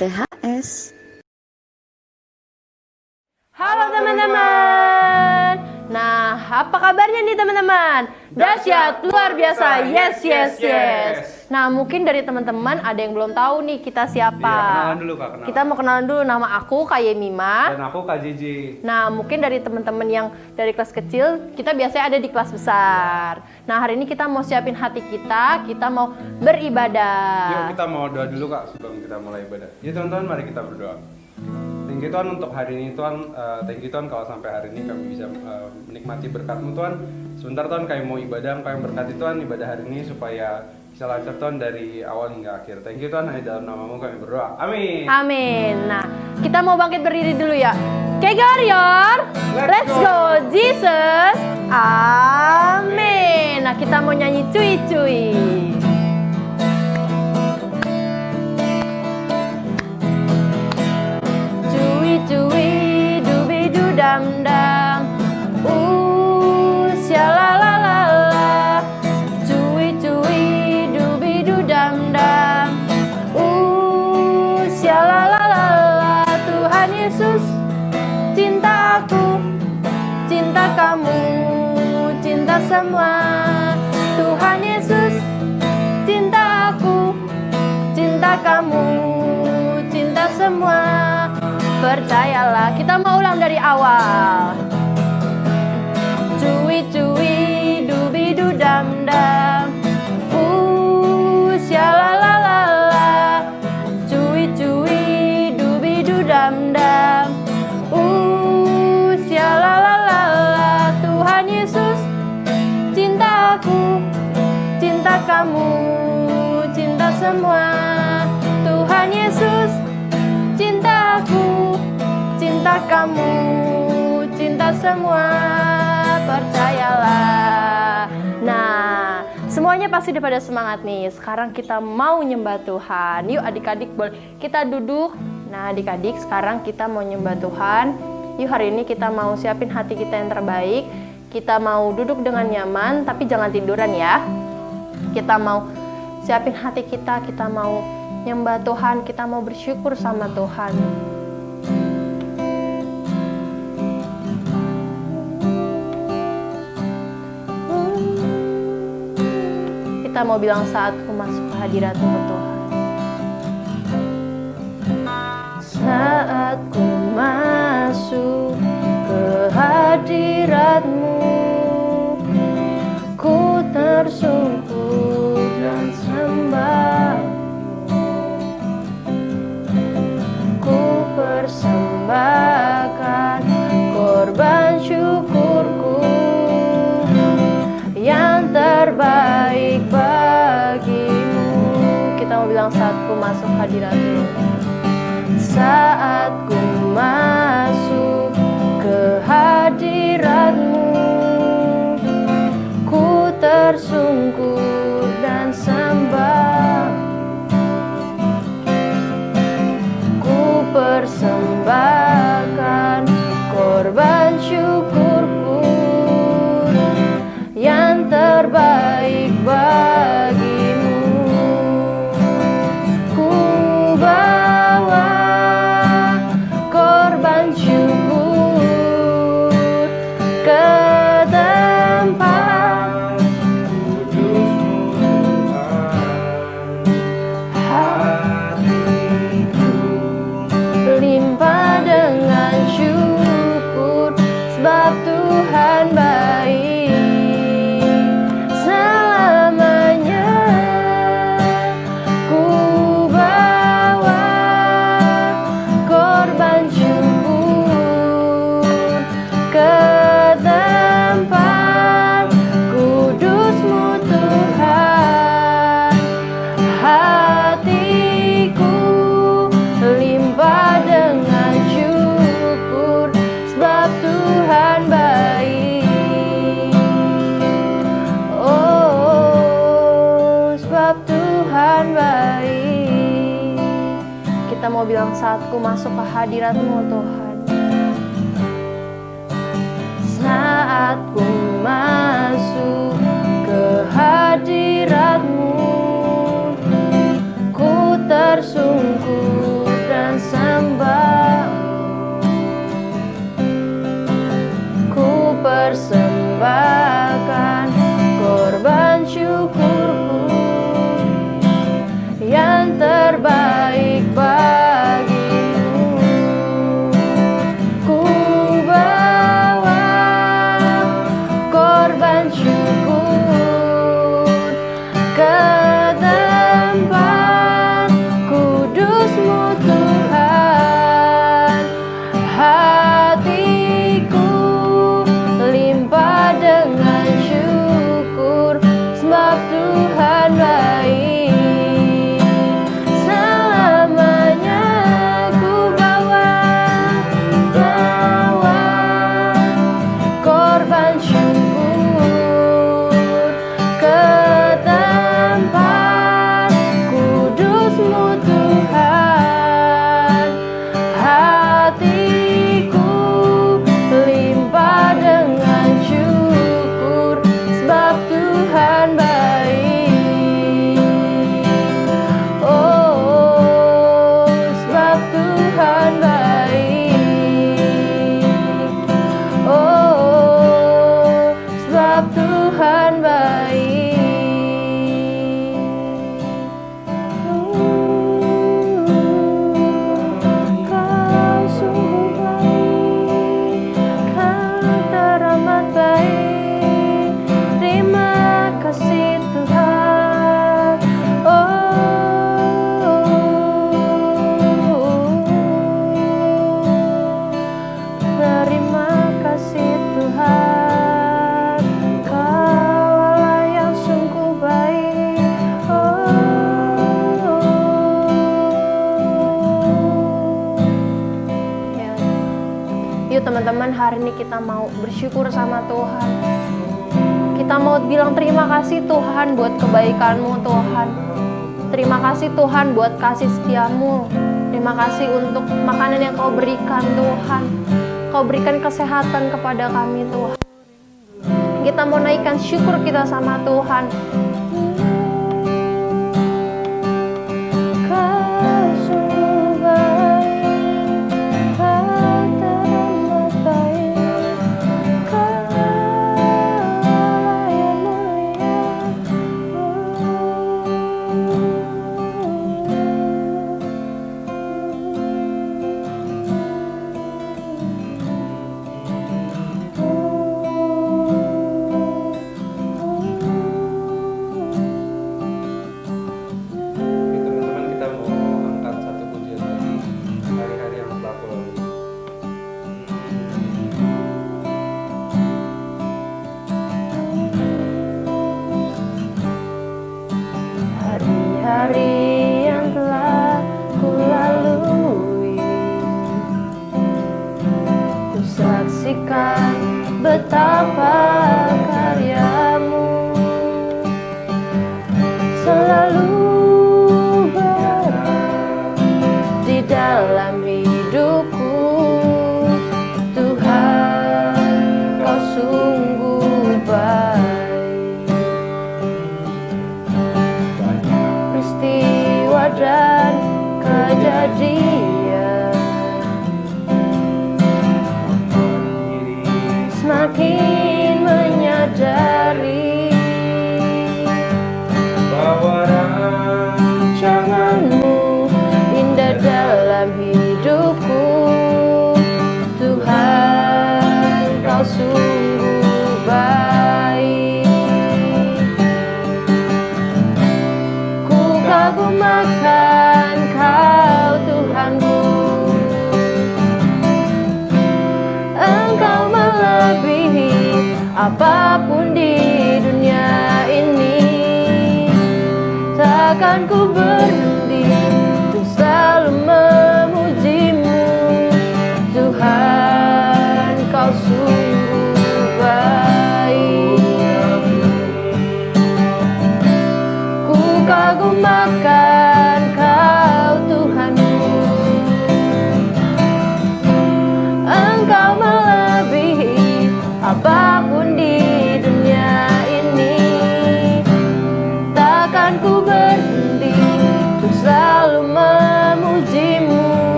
THS. Halo teman-teman. Nah, apa kabarnya nih teman-teman? Dahsyat, luar biasa. Yes, yes, yes. Nah, mungkin dari teman-teman ada yang belum tahu nih kita siapa. Iya, kenalan dulu Kak, kenalan. Kita mau kenalan dulu, nama aku Kak Yemima. Dan aku Kak Jiji. Nah, mungkin dari teman-teman yang dari kelas kecil, kita biasanya ada di kelas besar. Nah, hari ini kita mau siapin hati kita mau beribadah. Yuk kita mau doa dulu Kak sebelum kita mulai ibadah. Yuk teman-teman, mari kita berdoa. Thank you Tuhan untuk hari ini Tuhan. Thank you Tuhan kalau sampai hari ini kami bisa menikmati berkat-Mu Tuhan. Sebentar Tuhan kami mau ibadah, kami berkati Tuhan ibadah hari ini supaya bisa lancar Tuhan dari awal hingga akhir. Thank you Tuhan, hanya dalam nama-Mu kami berdoa. Amin. Amin. Nah, kita mau bangkit berdiri dulu ya. Okay, Warrior. Let's go. Jesus. Amin. Nah, kita mau nyanyi cuy-cuy. Cuy-cuy, dubi-du-dam-dam. Syalalala. Cuy-cuy, dubi-du-dam-dam. Syalalala. Tuhan Yesus, cinta aku, cinta kamu, cinta semua. Tuhan Yesus, cinta aku, cinta kamu, cinta semua. Percayalah, kita mau ulang dari awal. Cuy-cuy, dubi-du-dam-dam. Syalalala. Cuy-cuy, dubi-du-dam-dam. Syalalala. Tuhan Yesus, cinta aku, cinta kamu, cinta semua. Tuhan Yesus, cinta aku, cinta kamu, cinta semua. Percayalah. Nah, semuanya pasti udah pada semangat nih. Sekarang kita mau nyembah Tuhan. Yuk adik-adik boleh kita duduk. Nah adik-adik sekarang kita mau nyembah Tuhan. Yuk hari ini kita mau siapin hati kita yang terbaik. Kita mau duduk dengan nyaman tapi jangan tiduran ya. Kita mau siapin hati kita mau nyembah Tuhan, kita mau bersyukur sama Tuhan. Kita mau bilang saatku masuk ke hadirat-Mu Tuhan. Saatku masuk ke hadirat-Mu, ku tersungkur dan sembah. Persembahkan korban syukurku yang terbaik bagimu. Kita mau bilang saatku masuk hadirat-Mu. Saatku masuk ke hadirat-Mu, ku tersungkur dan sembah. Persembahkan korban syukurku yang terbaik bagimu. Ku bawa korban syukur ke tempat limpah dengan syukur, sebab Tuhan baik selamanya. Ku bawa korban syukur ke tempat kudus-Mu Tuhan. Hatiku limpah dengan syukur, sebab Tuhan baik. Oh, sebab Tuhan baik. Kita mau bilang saatku masuk ke hadirat-Mu Tuhan. Saatku masuk ke hadirat-Mu, ku tersungkur persembahkan korban syukurku yang terbaik bagimu. Ku bawa korban syukur ke tempat kudus-Mu Tuhan. Hatiku limpah dengan syukur, sebab Tuhan baik. Selamanya ku bawa korban syukur ke tempat kudus-Mu Tuhan. Hatiku limpah dengan syukur, sebab Tuhan baik. Oh, sebab Tuhan baik. Oh, sebab Tuhan baik. Kau sungguh baik, Kau teramat baik. Terima kasih Tuhan. Terima kasih Tuhan. Kau Allah yang sungguh baik. Ya. Yuk teman-teman, hari ini kita mau bersyukur sama Tuhan. Kita mau bilang terima kasih Tuhan buat kebaikan-Mu Tuhan. Terima kasih Tuhan buat kasih setia-Mu. Terima kasih untuk makanan yang Kau berikan Tuhan. Kau berikan kesehatan kepada kami Tuhan. Kita mau naikkan syukur kita sama Tuhan. Kau sungguh baik, Kau teramat baik. Kau Allah yang mulia. Oke, teman-teman, kita mau angkat satu pujian lagi, hari-hari yang telah kulalui. Hari-hari yang telah kulalui, ku saksikan betapa karya-Mu selalu berada di dalam hidupku. Tuhan, Kau sungguh baik. Peristiwa dan kejadian semakin menyadari Bahwa rancangan-Mu indah dalam hidupku. Tuhan, Kau sungguh baik. Ku kagumkan Kau Tuhanku. Engkau melebihi apapun di dunia ini. Takkan ku berhenti untuk selalu memuji-Mu. Tuhan, Kau sungguh baik. Ku kagumkan Kau Tuhanku. Engkau melebihi apapun di dunia ini. Takkan ku berhenti untuk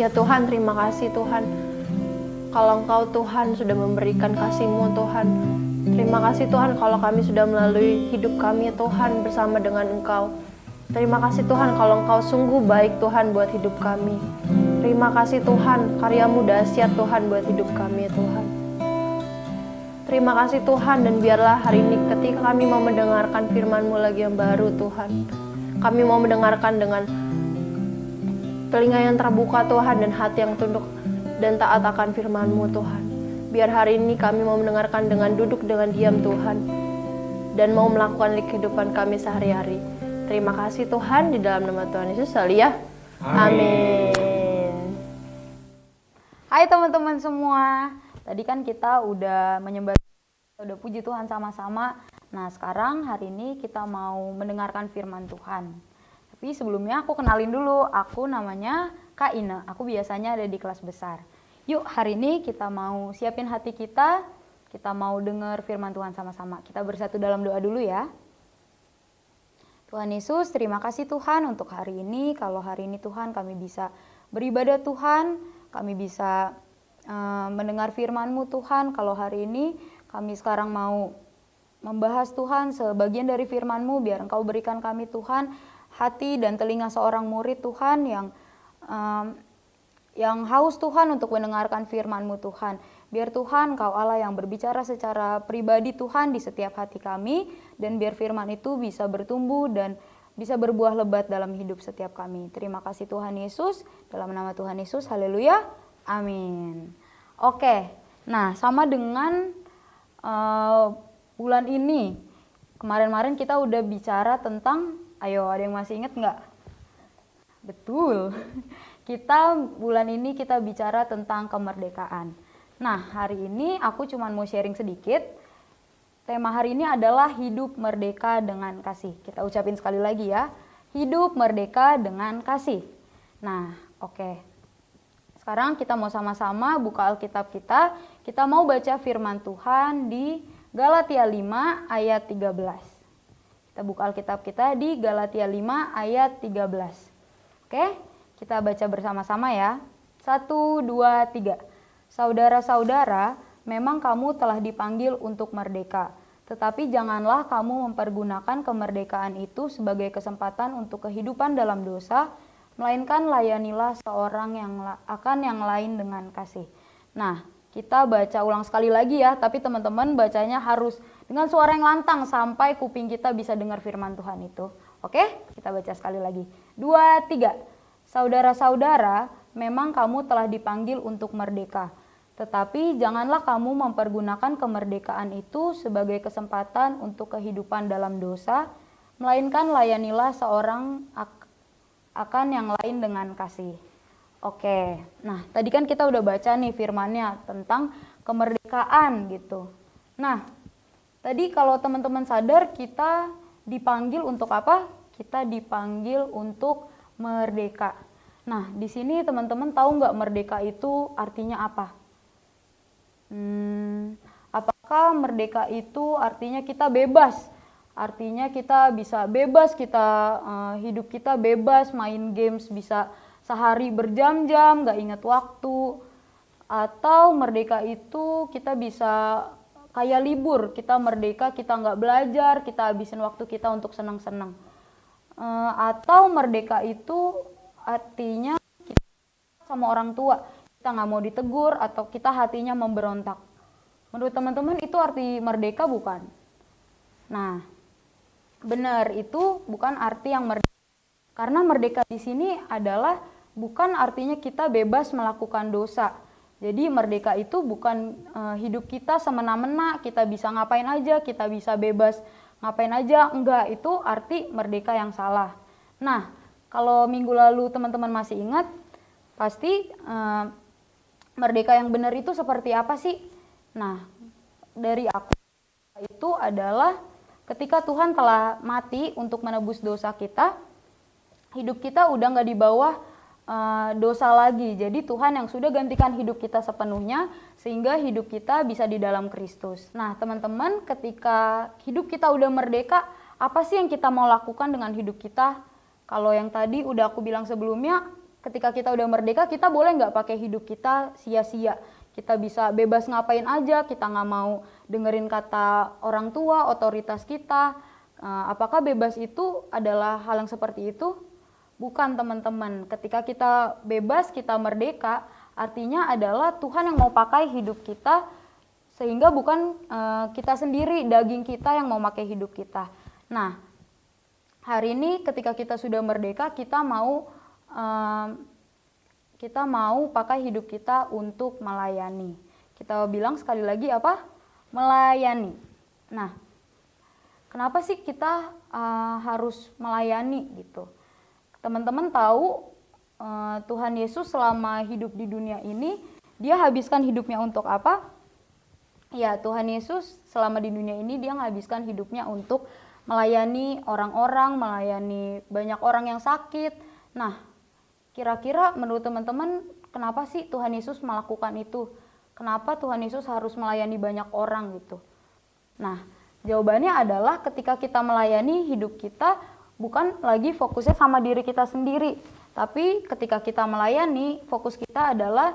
Ya Tuhan, terima kasih Tuhan. Kalau Engkau Tuhan sudah memberikan kasih-Mu Tuhan. Terima kasih Tuhan kalau kami sudah melalui hidup kami Tuhan bersama dengan Engkau. Terima kasih Tuhan kalau Engkau sungguh baik Tuhan buat hidup kami. Terima kasih Tuhan, karya-Mu dahsyat Tuhan buat hidup kami Tuhan. Terima kasih Tuhan, dan biarlah hari ini ketika kami mau mendengarkan firman-Mu lagi yang baru Tuhan. Kami mau mendengarkan dengan telinga yang terbuka Tuhan dan hati yang tunduk dan taat akan firman-Mu Tuhan. Biar hari ini kami mau mendengarkan dengan duduk dengan diam Tuhan, dan mau melakukan di kehidupan kami sehari-hari. Terima kasih Tuhan, di dalam nama Tuhan Yesus ya. Amin. Hai teman-teman semua. Tadi kan kita udah menyembah, udah puji Tuhan sama-sama. Nah sekarang hari ini kita mau mendengarkan firman Tuhan. Tapi sebelumnya aku kenalin dulu, aku namanya Kak Ina. Aku biasanya ada di kelas besar. Yuk hari ini kita mau siapin hati kita mau dengar firman Tuhan sama-sama. Kita bersatu dalam doa dulu ya. Tuhan Yesus, terima kasih Tuhan untuk hari ini. Kalau hari ini Tuhan kami bisa beribadah Tuhan, kami bisa mendengar firman-Mu Tuhan. Kalau hari ini kami sekarang mau membahas Tuhan sebagian dari firman-Mu, biar Engkau berikan kami Tuhan hati dan telinga seorang murid Tuhan yang haus Tuhan untuk mendengarkan firman-Mu Tuhan. Biar Tuhan Kau Allah yang berbicara secara pribadi Tuhan di setiap hati kami, dan biar firman itu bisa bertumbuh dan bisa berbuah lebat dalam hidup setiap kami. Terima kasih Tuhan Yesus, dalam nama Tuhan Yesus, haleluya, amin. Oke, nah sama dengan bulan ini, kemarin-kemarin kita udah bicara tentang, ayo ada yang masih ingat nggak? Betul, bulan ini kita bicara tentang kemerdekaan. Nah hari ini aku cuma mau sharing sedikit. Tema hari ini adalah hidup merdeka dengan kasih. Kita ucapin sekali lagi ya, hidup merdeka dengan kasih. Nah oke, sekarang kita mau sama-sama buka Alkitab kita. Kita mau baca firman Tuhan di Galatia 5 ayat 13. Kita buka Alkitab kita di Galatia 5 ayat 13. Oke, kita baca bersama-sama ya. 1, 2, 3. Saudara-saudara, memang kamu telah dipanggil untuk merdeka. Tetapi janganlah kamu mempergunakan kemerdekaan itu sebagai kesempatan untuk kehidupan dalam dosa, melainkan layanilah seorang yang lain dengan kasih. Nah, kita baca ulang sekali lagi ya, tapi teman-teman bacanya harus dengan suara yang lantang sampai kuping kita bisa dengar firman Tuhan itu. Oke, kita baca sekali lagi. 2, 3. Saudara-saudara, memang kamu telah dipanggil untuk merdeka. Tetapi janganlah kamu mempergunakan kemerdekaan itu sebagai kesempatan untuk kehidupan dalam dosa, melainkan layanilah seorang akan yang lain dengan kasih. Oke, nah tadi kan kita udah baca nih firmannya tentang kemerdekaan gitu. Nah, tadi kalau teman-teman sadar kita dipanggil untuk apa? Kita dipanggil untuk merdeka. Nah, di sini teman-teman tahu nggak merdeka itu artinya apa? Apakah merdeka itu artinya kita bebas? Artinya kita bisa bebas, hidup kita bebas, main games bisa sehari berjam-jam, gak ingat waktu. Atau merdeka itu kita bisa kayak libur, kita merdeka, kita gak belajar, kita habisin waktu kita untuk senang-senang. Atau merdeka itu artinya kita sama orang tua, kita gak mau ditegur atau kita hatinya memberontak. Menurut teman-teman itu arti merdeka bukan? Nah, benar, itu bukan arti yang merdeka. Karena merdeka di sini adalah bukan artinya kita bebas melakukan dosa. Jadi merdeka itu bukan hidup kita semena-mena, kita bisa ngapain aja, kita bisa bebas ngapain aja. Enggak, itu arti merdeka yang salah. Nah, kalau minggu lalu teman-teman masih ingat, pasti merdeka yang benar itu seperti apa sih? Nah, dari aku itu adalah ketika Tuhan telah mati untuk menebus dosa kita, hidup kita udah gak di bawah dosa lagi. Jadi Tuhan yang sudah gantikan hidup kita sepenuhnya, sehingga hidup kita bisa di dalam Kristus. Nah teman-teman, ketika hidup kita udah merdeka, apa sih yang kita mau lakukan dengan hidup kita? Kalau yang tadi udah aku bilang sebelumnya, ketika kita udah merdeka, kita boleh nggak pakai hidup kita sia-sia. Kita bisa bebas ngapain aja, kita nggak mau dengerin kata orang tua, otoritas kita. Apakah bebas itu adalah hal yang seperti itu? Bukan, teman-teman. Ketika kita bebas, kita merdeka, artinya adalah Tuhan yang mau pakai hidup kita, sehingga bukan kita sendiri, daging kita yang mau pakai hidup kita. Nah, hari ini ketika kita sudah merdeka, kita mau pakai hidup kita untuk melayani. Kita bilang sekali lagi apa? Melayani. Nah, kenapa sih kita harus melayani gitu? Teman-teman tahu Tuhan Yesus selama hidup di dunia ini, dia habiskan hidupnya untuk apa? Ya, Tuhan Yesus selama di dunia ini dia menghabiskan hidupnya untuk melayani orang-orang, melayani banyak orang yang sakit. Nah, kira-kira menurut teman-teman, kenapa sih Tuhan Yesus melakukan itu? Kenapa Tuhan Yesus harus melayani banyak orang gitu? Nah, jawabannya adalah ketika kita melayani, hidup kita bukan lagi fokusnya sama diri kita sendiri. Tapi ketika kita melayani, fokus kita adalah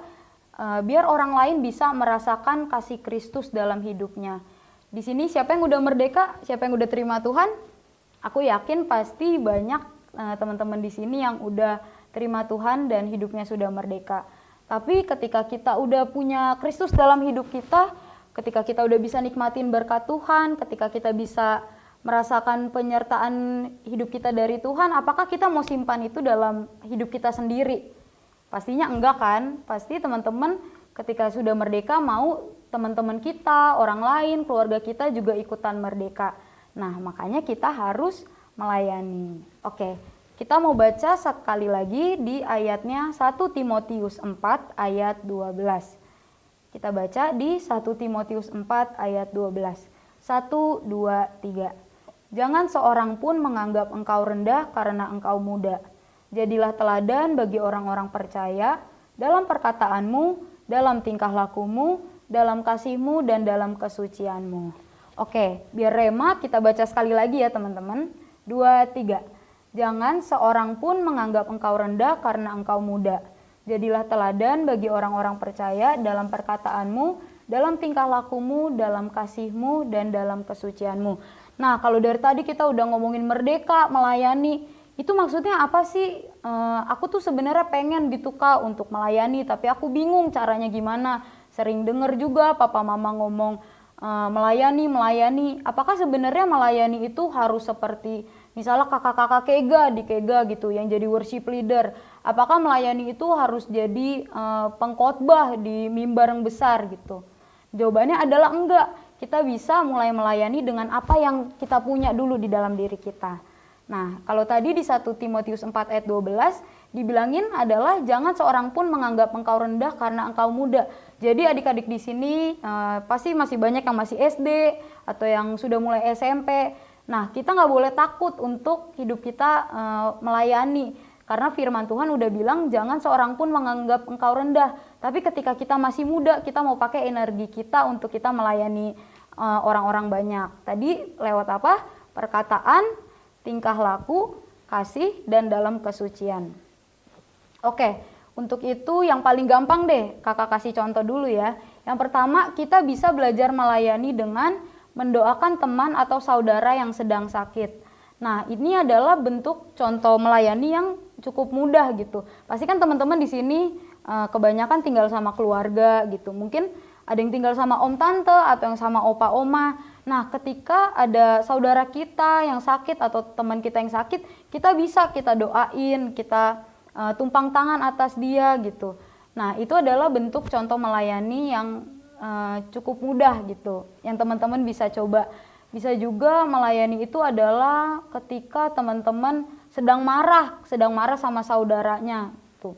biar orang lain bisa merasakan kasih Kristus dalam hidupnya. Di sini siapa yang udah merdeka? Siapa yang udah terima Tuhan? Aku yakin pasti banyak teman-teman di sini yang udah terima Tuhan dan hidupnya sudah merdeka. Tapi ketika kita udah punya Kristus dalam hidup kita, ketika kita udah bisa nikmatin berkat Tuhan, ketika kita bisa merasakan penyertaan hidup kita dari Tuhan, apakah kita mau simpan itu dalam hidup kita sendiri? Pastinya enggak kan? Pasti teman-teman ketika sudah merdeka mau teman-teman kita, orang lain, keluarga kita juga ikutan merdeka. Nah, makanya kita harus melayani. Oke. Kita mau baca sekali lagi di ayatnya 1 Timotius 4 ayat 12. Kita baca di 1 Timotius 4 ayat 12. 1, 2, 3. Jangan seorang pun menganggap engkau rendah karena engkau muda. Jadilah teladan bagi orang-orang percaya dalam perkataanmu, dalam tingkah lakumu, dalam kasihmu, dan dalam kesucianmu. Oke, biar rema kita baca sekali lagi ya teman-teman. 2, 3. Jangan seorang pun menganggap engkau rendah karena engkau muda. Jadilah teladan bagi orang-orang percaya dalam perkataanmu, dalam tingkah lakumu, dalam kasihmu, dan dalam kesucianmu. Nah, kalau dari tadi kita udah ngomongin merdeka, melayani, itu maksudnya apa sih? Aku tuh sebenarnya pengen gitu Kak untuk melayani, tapi aku bingung caranya gimana. Sering denger juga papa mama ngomong melayani. Apakah sebenarnya melayani itu harus seperti misalnya kakak-kakak kega di kega gitu yang jadi worship leader? Apakah melayani itu harus jadi pengkhotbah di mimbar yang besar gitu? Jawabannya adalah enggak. Kita bisa mulai melayani dengan apa yang kita punya dulu di dalam diri kita. Nah, kalau tadi di 1 Timotius 4 ayat 12 dibilangin adalah jangan seorang pun menganggap engkau rendah karena engkau muda. Jadi adik-adik di sini pasti masih banyak yang masih SD atau yang sudah mulai SMP. Nah, kita nggak boleh takut untuk hidup kita melayani. Karena firman Tuhan udah bilang jangan seorang pun menganggap engkau rendah. Tapi ketika kita masih muda, kita mau pakai energi kita untuk kita melayani orang-orang banyak. Tadi lewat apa? Perkataan, tingkah laku, kasih, dan dalam kesucian. Oke, untuk itu yang paling gampang deh, kakak kasih contoh dulu ya. Yang pertama, kita bisa belajar melayani dengan mendoakan teman atau saudara yang sedang sakit. Nah, ini adalah bentuk contoh melayani yang cukup mudah gitu. Pasti kan teman-teman di sini kebanyakan tinggal sama keluarga gitu. Mungkin ada yang tinggal sama om tante atau yang sama opa oma. Nah, ketika ada saudara kita yang sakit atau teman kita yang sakit, kita bisa kita doain, kita tumpang tangan atas dia gitu. Nah, itu adalah bentuk contoh melayani yang cukup mudah gitu, yang teman-teman bisa coba. Bisa juga melayani itu adalah ketika teman-teman sedang marah sama saudaranya. Tuh.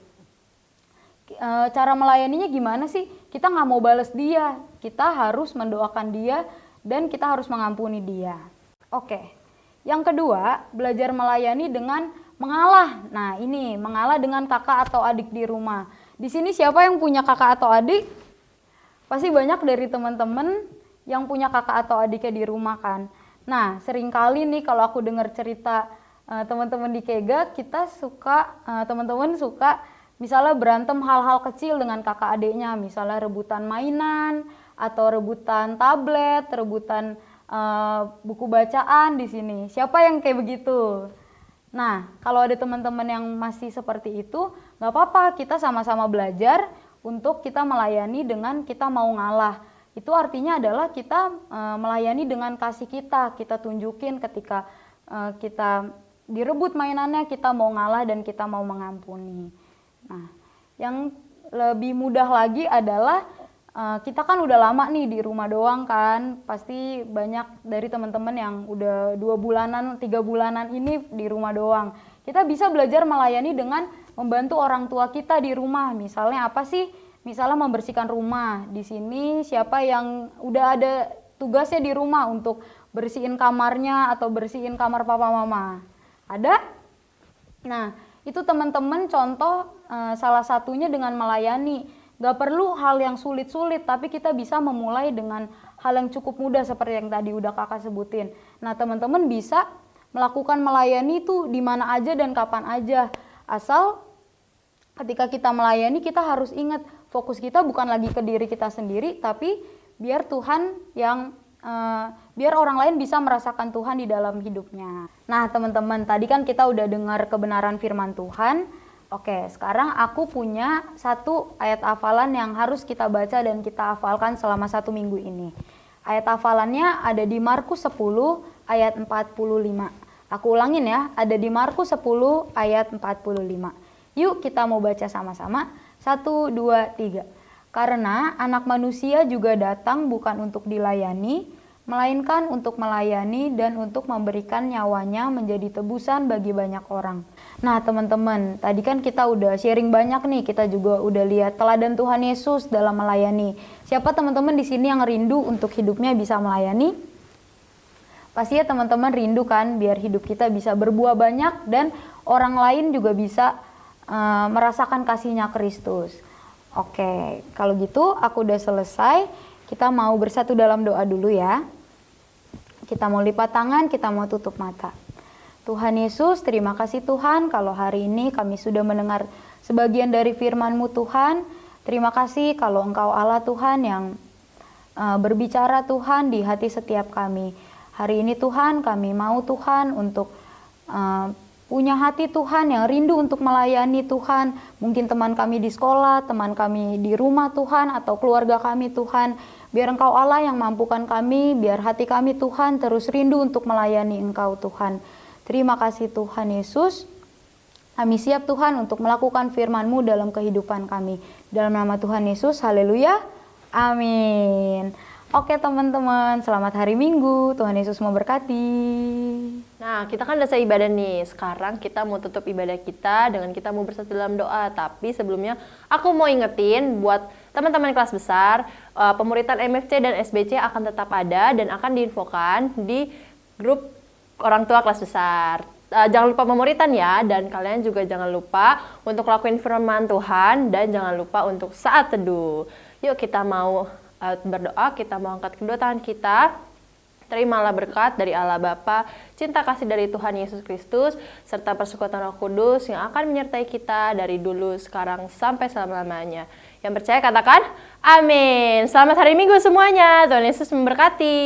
Cara melayaninya gimana sih? Kita nggak mau balas dia, kita harus mendoakan dia dan kita harus mengampuni dia. Oke, yang kedua, belajar melayani dengan mengalah. Nah, ini mengalah dengan kakak atau adik di rumah. Di sini siapa yang punya kakak atau adik? Pasti banyak dari teman-teman yang punya kakak atau adiknya di rumah kan. Nah, seringkali nih kalau aku dengar cerita teman-teman di Kega, kita suka teman-teman suka misalnya berantem hal-hal kecil dengan kakak adiknya, misalnya rebutan mainan atau rebutan tablet, rebutan buku bacaan di sini. Siapa yang kayak begitu? Nah, kalau ada teman-teman yang masih seperti itu, nggak apa-apa, kita sama-sama belajar untuk kita melayani dengan kita mau ngalah. Itu artinya adalah kita melayani dengan kasih kita tunjukin ketika kita direbut mainannya, kita mau ngalah dan kita mau mengampuni. Nah, yang lebih mudah lagi adalah kita kan udah lama nih di rumah doang kan, pasti banyak dari teman-teman yang udah 2 bulanan, 3 bulanan ini di rumah doang. Kita bisa belajar melayani dengan membantu orang tua kita di rumah. Misalnya apa sih? Misalnya membersihkan rumah. Di sini siapa yang udah ada tugasnya di rumah untuk bersihin kamarnya atau bersihin kamar papa mama? Ada? Nah, itu teman-teman contoh salah satunya dengan melayani. Gak perlu hal yang sulit-sulit, tapi kita bisa memulai dengan hal yang cukup mudah seperti yang tadi udah kakak sebutin. Nah, teman-teman bisa melakukan melayani itu di mana aja dan kapan aja. Asal ketika kita melayani, kita harus ingat fokus kita bukan lagi ke diri kita sendiri, tapi biar Tuhan yang biar orang lain bisa merasakan Tuhan di dalam hidupnya. Nah, teman-teman, tadi kan kita udah dengar kebenaran firman Tuhan. Oke, sekarang aku punya satu ayat hafalan yang harus kita baca dan kita hafalkan selama 1 minggu ini. Ayat hafalannya ada di Markus 10 ayat 45. Aku ulangin ya, ada di Markus 10 ayat 45. Yuk kita mau baca sama-sama. 1, 2, 3. Karena anak manusia juga datang bukan untuk dilayani, melainkan untuk melayani dan untuk memberikan nyawanya menjadi tebusan bagi banyak orang. Nah, teman-teman, tadi kan kita udah sharing banyak nih, kita juga udah lihat teladan Tuhan Yesus dalam melayani. Siapa teman-teman di sini yang rindu untuk hidupnya bisa melayani? Pasti ya teman-teman rindu kan biar hidup kita bisa berbuah banyak dan orang lain juga bisa merasakan kasih-Nya Kristus. Oke, kalau gitu aku udah selesai. Kita mau bersatu dalam doa dulu ya. Kita mau lipat tangan, kita mau tutup mata. Tuhan Yesus, terima kasih Tuhan kalau hari ini kami sudah mendengar sebagian dari firman-Mu Tuhan. Terima kasih kalau Engkau Allah Tuhan yang berbicara Tuhan di hati setiap kami. Hari ini Tuhan, kami mau Tuhan untuk punya hati Tuhan yang rindu untuk melayani Tuhan. Mungkin teman kami di sekolah, teman kami di rumah Tuhan, atau keluarga kami Tuhan. Biar Engkau Allah yang mampukan kami, biar hati kami Tuhan terus rindu untuk melayani Engkau Tuhan. Terima kasih Tuhan Yesus. Kami siap Tuhan untuk melakukan firman-Mu dalam kehidupan kami. Dalam nama Tuhan Yesus, haleluya. Amin. Oke teman-teman, selamat hari Minggu. Tuhan Yesus memberkati. Nah, kita kan udah selesai ibadah nih. Sekarang kita mau tutup ibadah kita dengan kita mau bersatu dalam doa. Tapi sebelumnya aku mau ingetin buat teman-teman kelas besar, pemuritan MFC dan SBC akan tetap ada dan akan diinfokan di grup orang tua kelas besar. Jangan lupa pemuritan ya, dan kalian juga jangan lupa untuk lakuin firman Tuhan dan jangan lupa untuk saat teduh. Yuk kita mau berdoa, kita mau angkat kedua tangan kita. Terimalah berkat dari Allah Bapa, cinta kasih dari Tuhan Yesus Kristus, serta persekutuan Roh Kudus yang akan menyertai kita dari dulu, sekarang, sampai selama-lamanya. Yang percaya katakan, amin. Selamat hari Minggu semuanya. Tuhan Yesus memberkati.